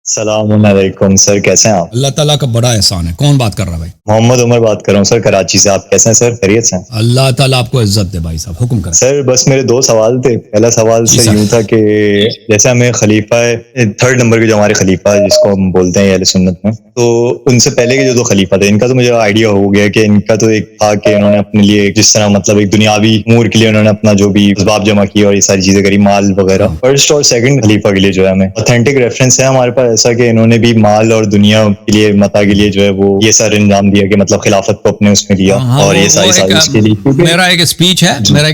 السلام علیکم سر، کیسے ہیں آپ؟ اللہ تعالیٰ کا بڑا احسان ہے. کون بات کر رہا ہے بھائی؟ محمد عمر بات کر رہا ہوں سر، کراچی سے. آپ کیسے ہیں سر؟ خیریت سے ہیں؟ اللہ تعالیٰ آپ کو عزت دے بھائی صاحب، حکم کریں. سر بس میرے دو سوال تھے. پہلا سوال جی سر سر. یوں تھا کہ جیسے ہمیں خلیفہ تھرڈ نمبر کے جو ہمارے خلیفہ ہے جس کو ہم بولتے ہیں اہل سنت میں، تو ان سے پہلے کے جو دو خلیفہ تھے ان کا تو مجھے آئیڈیا ہو گیا کہ ان کا تو ایک تھا کہ انہوں نے اپنے لیے جس طرح مطلب ایک دنیاوی امور کے لیے انہوں نے اپنا جو بھی اسباب جمع کیا اور یہ ساری چیزیں کری، مال وغیرہ. فرسٹ اور سیکنڈ خلیفہ کے لیے جو ہے ہمیں اوتھینٹک ریفرنس ہے ہمارے پاس ایسا کہ انہوں نے بھی مال اور دنیا کے لیے متا کے لیے جو ہے وہ یہ سارا انجام دیا کہ مطلب خلافت کو اپنے اس میں لیا اور یہ ساری سازش کے لیے. میرا ایک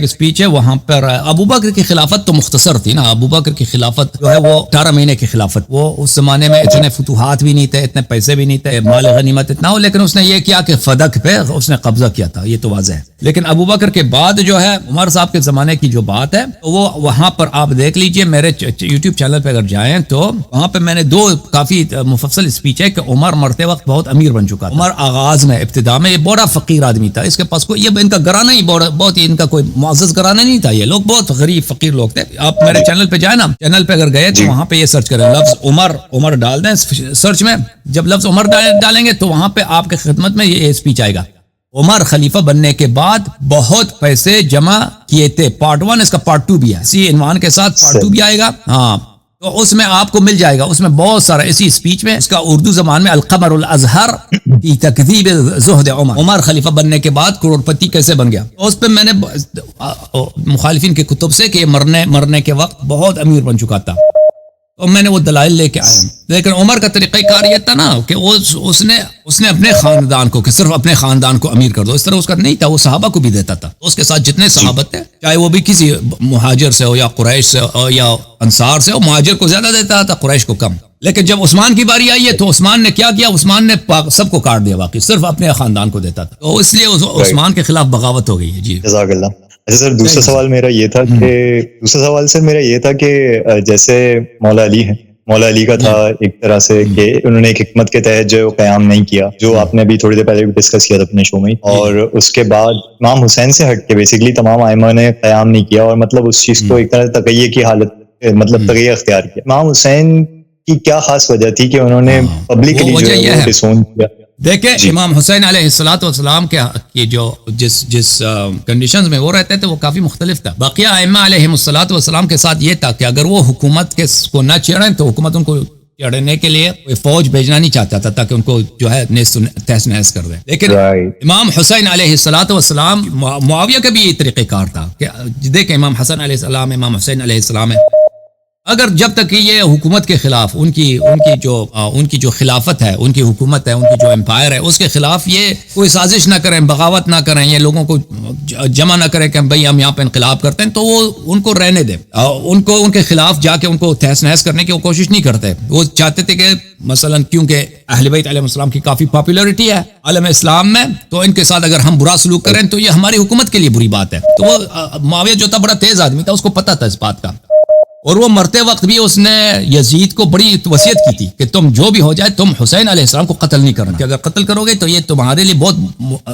اسپیچ ہے وہاں پر ابو بکر کی خلافت تو مختصر تھی نا. ابو بکر کی خلافت جو ہے وہ 18 مہینے کی خلافت. وہ اس زمانے میں اتنے فتوحات بھی نہیں تھے، اتنے پیسے بھی نہیں تھے، مال غنیمت اتنا ہو، لیکن اس نے یہ کیا کہ فدق پہ اس نے قبضہ کیا تھا. یہ تو واضح ہے. لیکن ابو بکر کے بعد جو ہے عمر صاحب کے زمانے کی جو بات ہے وہ وہاں پر آپ دیکھ لیجئے. میرے یوٹیوب چینل پہ اگر جائیں تو وہاں پہ میں نے دو کافی مفصل اسپیچ ہے کہ عمر مرتے وقت بہت امیر بن چکا تھا. عمر آغاز میں ابتدا میں یہ بڑا فقیر آدمی تھا. اس کے پاس کوئی یہ ان کا گھرانہ ہی بہت ہی ان کا کوئی معزز گھرانہ نہیں تھا. یہ لوگ بہت غریب فقیر لوگ تھے. آپ میرے چینل پہ جائیں نا، چینل پہ اگر گئے تو وہاں پہ یہ سرچ کریں، لفظ عمر ڈال دیں سرچ میں. جب لفظ عمر ڈالیں گے تو وہاں پہ آپ کے خدمت میں یہ اسپیچ آئے گا. عمر خلیفہ بننے کے بعد بہت پیسے جمع کیے تھے. پارٹ 1 اس کا پارٹ 2 بھی ہے، اسی عنوان کے ساتھ پارٹ 2 بھی آئے گا. ہاں تو اس میں آپ کو مل جائے گا. اس میں بہت سارا اسی اسپیچ میں اس کا اردو زبان میں القمر الازہر کی تکذیب زہد عمر خلیفہ بننے کے بعد کروڑ پتی کیسے بن گیا. اس پہ میں نے مخالفین کے کتب سے کہ مرنے کے وقت بہت امیر بن چکا تھا، تو میں نے وہ دلائل لے کے آیا. لیکن عمر کا طریقہ کار یہ تھا نا کہ اس نے اپنے خاندان کو کہ صرف اپنے خاندان کو امیر کر دو، اس طرح اس کا نہیں تھا. وہ صحابہ کو بھی دیتا تھا. اس کے ساتھ جتنے صحابہ تھے، چاہے وہ بھی کسی مہاجر سے ہو یا قریش سے ہو یا انصار سے ہو، مہاجر کو زیادہ دیتا تھا، قریش کو کم. لیکن جب عثمان کی باری آئی ہے تو عثمان نے کیا کیا؟ عثمان نے سب کو کاٹ دیا، باقی صرف اپنے خاندان کو دیتا تھا. تو اس لیے عثمان کے خلاف بغاوت ہو گئی ہے. جی جزاک اللہ. اچھا سر، دوسرا سوال میرا یہ تھا کہ جیسے مولا علی ہے، مولا علی کا تھا ایک طرح سے کہ انہوں نے ایک حکمت کے تحت جو قیام نہیں کیا، جو آپ نے بھی تھوڑی دیر پہلے ڈسکس کیا تھا اپنے شو میں. اور اس کے بعد امام حسین سے ہٹ کے بیسیکلی تمام ائمہ نے قیام نہیں کیا اور مطلب اس چیز کو ایک طرح تقیہ کی حالت مطلب تقیہ اختیار کیا. امام حسین کی کیا خاص وجہ تھی کہ انہوں نے پبلکلی جو ہے وہ ڈسون کیا؟ دیکھیں امام حسین علیہ السلام کے جو جس کنڈیشنز میں وہ رہتے تھے وہ کافی مختلف تھا. بقیہ ائمہ علیہ السلام کے ساتھ یہ تھا کہ اگر وہ حکومت کو نہ چھیڑیں تو حکومت ان کو چڑھنے کے لیے کوئی فوج بھیجنا نہیں چاہتا تھا تاکہ ان کو جو ہے تہس نہس کر دے. لیکن امام حسین علیہ السلام معاویہ کا بھی یہ طریقہ کار تھا کہ دیکھیں امام حسن علیہ السلام، امام حسین علیہ السلام ہے، اگر جب تک یہ حکومت کے خلاف ان کی جو خلافت ہے، ان کی حکومت ہے، ان کی جو امپائر ہے، اس کے خلاف یہ کوئی سازش نہ کریں، بغاوت نہ کریں، یہ لوگوں کو جمع نہ کریں کہ بھئی ہم یہاں پہ انقلاب کرتے ہیں، تو وہ ان کو رہنے دیں. ان کے خلاف جا کے ان کو تہس نہس کرنے کی وہ کوشش نہیں کرتے. وہ چاہتے تھے کہ مثلا کیونکہ اہل بیت علیہ السلام کی کافی پاپولیرٹی ہے عالم اسلام میں، تو ان کے ساتھ اگر ہم برا سلوک کریں تو یہ ہماری حکومت کے لیے بری بات ہے. تو وہ معاویہ جو تھا بڑا تیز آدمی تھا، اس کو پتہ تھا اس بات کا. اور وہ مرتے وقت بھی اس نے یزید کو بڑی وصیت کی تھی کہ تم جو بھی ہو جائے تم حسین علیہ السلام کو قتل نہیں کرنا، کہ اگر قتل کرو گے تو یہ تمہارے لیے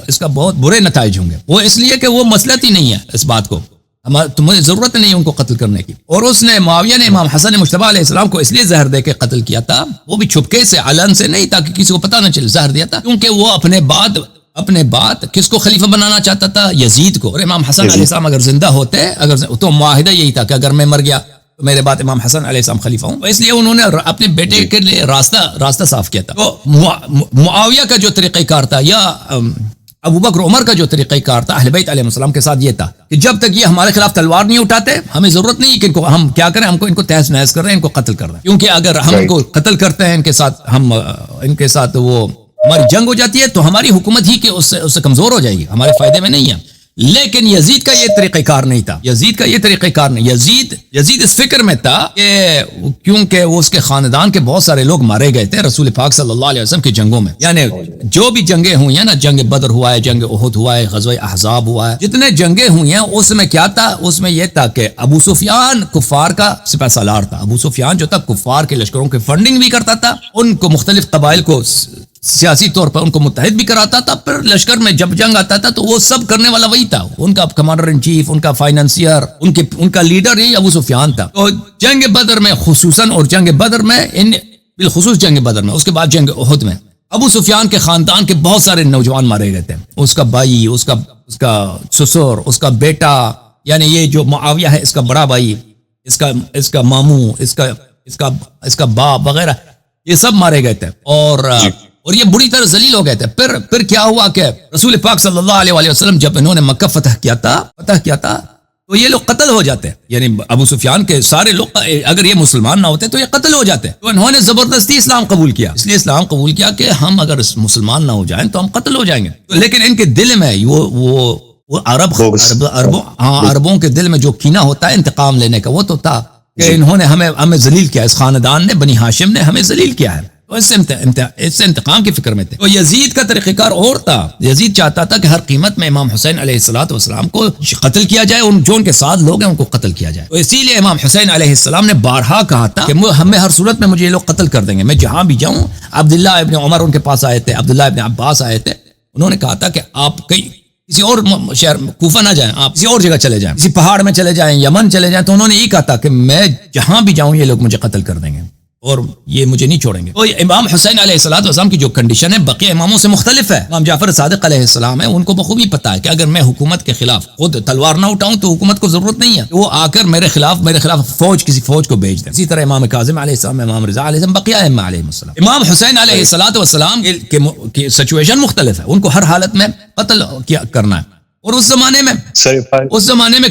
اس کا بہت برے نتائج ہوں گے. وہ اس لیے کہ وہ مسلط ہی نہیں ہے اس بات کو، تمہیں ضرورت نہیں ہے ان کو قتل کرنے کی. اور اس نے معاویہ نے امام حسن مجتبی علیہ السلام کو اس لیے زہر دے کے قتل کیا تھا، وہ بھی چھپکے سے، علن سے نہیں، تاکہ کسی کو پتہ نہ چلے زہر دیا تھا، کیونکہ وہ اپنے بعد کس کو خلیفہ بنانا چاہتا تھا؟ یزید کو. اور امام حسن علیہ السلام اگر زندہ ہوتے تو معاہدہ یہی تھا کہ اگر میں مر گیا تو میرے بعد امام حسن علیہ السلام خلیفہ ہوں. اس لیے انہوں نے اپنے بیٹے کے لیے راستہ صاف کیا تھا. تو معاویہ کا جو طریقہ کار تھا یا ابو بکر عمر کا جو طریقہ کار تھا اہل بیت علیہ السلام کے ساتھ یہ تھا کہ جب تک یہ ہمارے خلاف تلوار نہیں اٹھاتے ہمیں ضرورت نہیں کہ ان کو ہم کیا کریں، ہم کو ان کو تہس نہس کر رہے ہیں، ان کو قتل کر رہے ہیں. کیونکہ اگر ہم ان کو قتل کرتے ہیں، ان کے ساتھ وہ ہماری جنگ ہو جاتی ہے تو ہماری حکومت ہی کہ اس سے کمزور ہو جائے گی، ہمارے فائدے میں نہیں ہے. لیکن یزید کا یہ طریقہ کار نہیں تھا. یزید اس فکر میں تھا کہ کیونکہ وہ اس کے خاندان کے بہت سارے لوگ مارے گئے تھے رسول پاک صلی اللہ علیہ وسلم کی جنگوں میں. یعنی جو بھی جنگیں ہوئی ہیں نا، جنگ بدر ہوا ہے، جنگ احد ہوا ہے، غزوہ احزاب ہوا ہے، جتنے جنگیں ہوئی ہیں اس میں کیا تھا؟ اس میں یہ تھا کہ ابو سفیان کفار کا سپہ سالار تھا. ابو سفیان جو تھا کفار کے لشکروں کی فنڈنگ بھی کرتا تھا، ان کو مختلف قبائل کو سیاسی طور پر ان کو متحد بھی کراتا تھا. پھر لشکر میں جب جنگ آتا تھا تو وہ سب کرنے والا وہی تھا، ان کا کمانڈر ان چیف، ان کا فائنانسیئر، ان کا لیڈر ہی ابو سفیان تھا. تو جنگ بدر میں خصوصاً اور جنگ بدر میں بالخصوص جنگ بدر میں، اس کے بعد جنگ احد میں ابو سفیان کے خاندان کے بہت سارے نوجوان مارے گئے تھے، اس کا بھائی، اس کا سسر، اس کا بیٹا، یعنی یہ جو معاویہ ہے اس کا بڑا بھائی، اس کا ماموں، اس کا باپ وغیرہ، یہ سب مارے گئے تھے اور یہ بری طرح ذلیل ہو گئے تھے۔ پھر کیا ہوا کہ رسول پاک صلی اللہ علیہ وسلم جب انہوں نے مکہ فتح کیا تھا تو یہ لوگ قتل ہو جاتے، یعنی ابو سفیان کے سارے لوگ اگر یہ مسلمان نہ ہوتے تو یہ قتل ہو جاتے، تو انہوں نے زبردستی اسلام قبول کیا، اس لیے اسلام قبول کیا کہ ہم اگر مسلمان نہ ہو جائیں تو ہم قتل ہو جائیں گے، لیکن ان کے دل میں وہ عربوں کے دل میں جو کینہ ہوتا ہے انتقام لینے کا، وہ تو تھا کہ انہوں نے ہمیں ذلیل کیا، اس خاندان نے، بنی ہاشم نے ہمیں ذلیل کیا ہے، تو اس سے انتقام کی فکر میں تھے۔ تو یزید کا طریقہ کار اور تھا، یزید چاہتا تھا کہ ہر قیمت میں امام حسین علیہ السلام کو قتل کیا جائے، جو ان کے ساتھ لوگ ہیں ان کو قتل کیا جائے، تو اسی لیے امام حسین علیہ السلام نے بارہا کہا تھا کہ ہمیں ہر صورت میں مجھے یہ لوگ قتل کر دیں گے، میں جہاں بھی جاؤں۔ عبداللہ ابن عمر ان کے پاس آئے تھے، عبداللہ ابن عباس آئے تھے، انہوں نے کہا تھا کہ آپ کسی اور شہر کوفہ نہ جائیں، آپ کسی اور جگہ چلے جائیں، کسی پہاڑ میں چلے جائیں، یمن چلے جائیں، تو انہوں نے یہ کہا تھا کہ میں جہاں بھی جاؤں یہ لوگ مجھے قتل کر دیں گے اور یہ مجھے نہیں چھوڑیں گے۔ تو امام حسین علیہ السلام کی جو کنڈیشن ہے بقیہ اماموں سے مختلف ہے۔ امام جعفر صادق علیہ السلام ہے، ان کو بخوبی پتا ہے کہ اگر میں حکومت کے خلاف خود تلوار نہ اٹھاؤں تو حکومت کو ضرورت نہیں ہے، وہ آ کر میرے خلاف کسی فوج کو بھیج دیں۔ اسی طرح امام کاظم علیہ السلام، امام رضا علیہ السلام، بقیہ ائمہ علیہ السلام۔ امام حسین علیہ السلام کی سچویشن مختلف ہے، ان کو ہر حالت میں قتل کرنا ہے، اور اس زمانے میں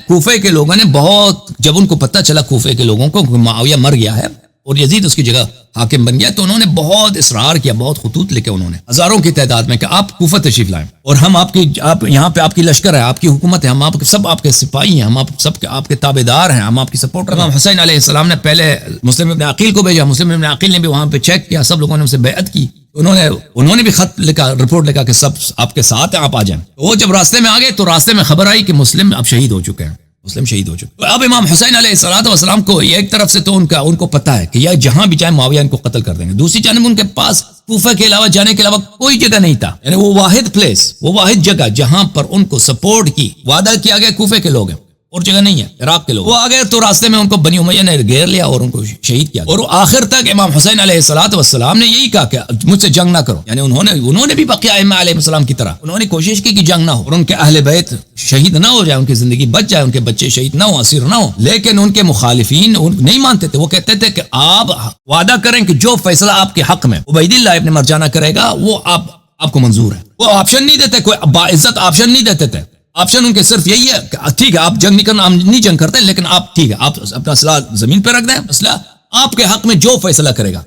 کوفے کے لوگوں نے بہت، جب ان کو پتہ چلا کوفے کے لوگوں کو معاویہ مر گیا ہے اور یزید اس کی جگہ حاکم بن گیا، تو انہوں نے بہت اصرار کیا، بہت خطوط لکھے انہوں نے ہزاروں کی تعداد میں کہ آپ کوفہ تشریف لائیں اور ہم آپ یہاں پہ آپ کی لشکر ہے، آپ کی حکومت ہے، ہم سب آپ کے سپاہی ہیں، ہم آپ کے تابع دار ہیں، ہم آپ کی سپورٹر ہیں۔ امام حسین علیہ السلام نے پہلے مسلم ابن عقیل کو بھیجا، مسلم ابن عقیل نے بھی وہاں پہ چیک کیا، سب لوگوں نے ان سے بیعت کی، انہوں نے بھی خط لکھا، رپورٹ لکھا کہ سب آپ کے ساتھ ہیں، آپ آ جائیں۔ وہ جب راستے میں آ گئے تو راستے میں خبر آئی کہ مسلم اب شہید ہو چکے ہیں، تو اب امام حسین علیہ السلام کو ایک طرف سے تو ان کو پتا ہے کہ یہ جہاں بھی جائیں معاویہ ان کو قتل کر دیں گے، دوسری جانب ان کے پاس کوفہ کے علاوہ جانے کے علاوہ کوئی جگہ نہیں تھا، یعنی وہ واحد جگہ جہاں پر ان کو سپورٹ کی وعدہ کیا گیا کوفے کے لوگ ہیں، اور جگہ نہیں ہے، عراق کے لوگ۔ وہ آ گئے تو راستے میں ان کو بنی امیہ نے گھیر لیا اور ان کو شہید کیا، اور آخر تک امام حسین علیہ السلام نے یہی کہا کہ مجھ سے جنگ نہ کرو، یعنی انہوں نے بھی بقیہ ائمہ علیہ السلام کی طرح انہوں نے کوشش کی کہ جنگ نہ ہو اور ان کے اہل بیت شہید نہ ہو جائے، ان کی زندگی بچ جائے، ان کے بچے شہید نہ ہو، اسیر نہ ہو، لیکن ان کے مخالفین نہیں مانتے تھے، وہ کہتے تھے کہ آپ وعدہ کریں کہ جو فیصلہ آپ کے حق میں عبید اللہ ابن مرجانہ کرے گا وہ آپ کو منظور ہے۔ وہ آپشن نہیں دیتے، کوئی باعزت آپشن نہیں دیتے تھے، آپشن ان کے صرف یہی ہے کہ ٹھیک ہے آپ جنگ نہیں کرنا، ہم نہیں جنگ کرتے، لیکن آپ ٹھیک ہے آپ اپنا اسلحہ زمین پہ رکھ دیں، اسلحہ آپ کے حق میں جو فیصلہ کرے گا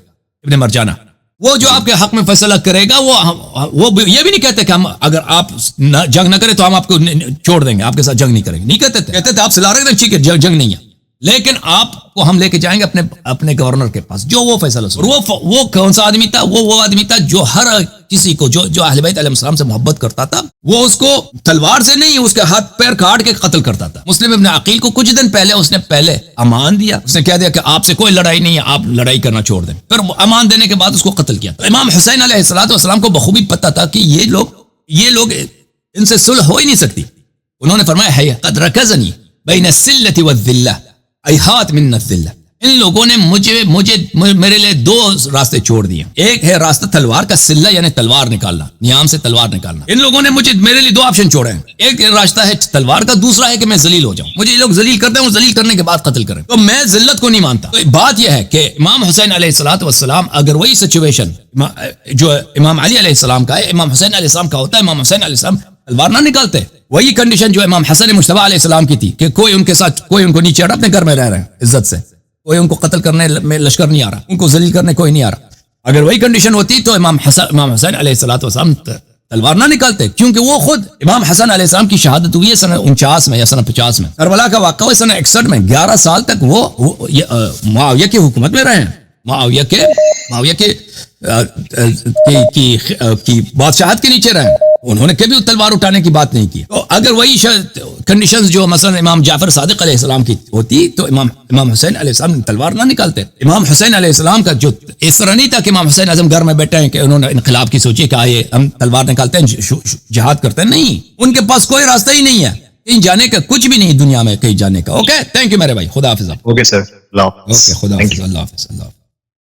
ابن مرجانہ، وہ جو آپ کے حق میں فیصلہ کرے گا وہ یہ بھی نہیں کہتے کہ ہم اگر آپ جنگ نہ کریں تو ہم آپ کو چھوڑ دیں گے، آپ کے ساتھ جنگ نہیں کریں گے، نہیں کہتے تھے آپ سلاح رکھ دیں، ٹھیک ہے جنگ نہیں ہے، لیکن آپ کو ہم لے کے جائیں گے اپنے گورنر کے پاس، جو وہ فیصلہ وہ کون سا آدمی تھا، وہ آدمی تھا جو ہر کسی کو جو اہل بیت علیہ السلام سے محبت کرتا تھا، وہ اس کو تلوار سے نہیں، اس کے ہاتھ پیر کاٹ کے قتل کرتا تھا۔ مسلم ابن عقیل کو کچھ دن پہلے اس نے امان دیا، اس نے کہہ دیا کہ آپ سے کوئی لڑائی نہیں ہے، آپ لڑائی کرنا چھوڑ دیں، پھر امان دینے کے بعد اس کو قتل کیا۔ تو امام حسین علیہ السلام کو بخوبی پتہ تھا کہ یہ لوگ ان سے صلح ہو ہی نہیں سکتی، انہوں نے فرمایا ہے قد رکزنی بین السلۃ والذلہ ایہات من الذلہ، ان لوگوں نے میرے لیے دو راستے چھوڑ دیے، ایک ہے راستہ تلوار کا، سلہ یعنی تلوار نکالنا، نیام سے تلوار نکالنا، ان لوگوں نے میرے لیے دو آپشن چھوڑے ہیں، ایک راستہ ہے تلوار کا، دوسرا ہے کہ میں ذلیل ہو جاؤں، مجھے یہ لوگ ذلیل کرتے ہیں اور ذلیل کرنے کے بعد قتل کریں، تو میں ذلت کو نہیں مانتا۔ تو بات یہ ہے کہ امام حسین علیہ السلام اگر وہی سچویشن جو امام علی علیہ السلام کا ہے امام حسین علیہ السلام کا ہوتا ہے، امام حسین علیہ السلام تلوار نہ نکالتے، وہی کنڈیشن جو امام حسن مجتبی علیہ السلام کی تھی کہ کوئی ان کے ساتھ کوئی ان کو نہیں چڑھا، اپنے گھر میں رہ رہے ہیں عزت سے، کوئی ان کو قتل کرنے میں لشکر نہیں آ رہا، ان کو ذلیل کرنے کوئی نہیں آ رہا، اگر وہی کنڈیشن ہوتی تو امام حسین علیہ السلام تلوار نہ نکالتے، کیونکہ وہ خود امام حسن علیہ السلام کی شہادت ہوئی ہے سنہ 49 میں یا سنہ 50 میں، کربلا کا واقعہ ہے سنہ 61 میں، 11 سال تک وہ معاویہ کی حکومت میں رہے ہیں، معاویہ کی بادشاہت کے نیچے رہے، انہوں نے کبھی تلوار اٹھانے کی بات نہیں کی۔ تو اگر وہی کنڈیشنز جو مثلا امام جعفر صادق علیہ السلام کی ہوتی تو امام حسین علیہ السلام تلوار نہ نکالتے۔ امام حسین علیہ السلام کا جو اس طرح نہیں تھا کہ امام حسین اعظم گھر میں بیٹھے ہیں کہ انہوں نے انقلاب کی سوچی کہ آئے ہم تلوار نکالتے ہیں جہاد کرتے ہیں، نہیں، ان کے پاس کوئی راستہ ہی نہیں ہے کہیں جانے کا، کچھ بھی نہیں دنیا میں کہیں جانے کا۔ اوکے، تھینک یو میرے بھائی، خدا حافظ۔ اوکے سر، اللہ حافظ۔ اوکے، خدا حافظ، اللہ حافظ، اللہ حافظ۔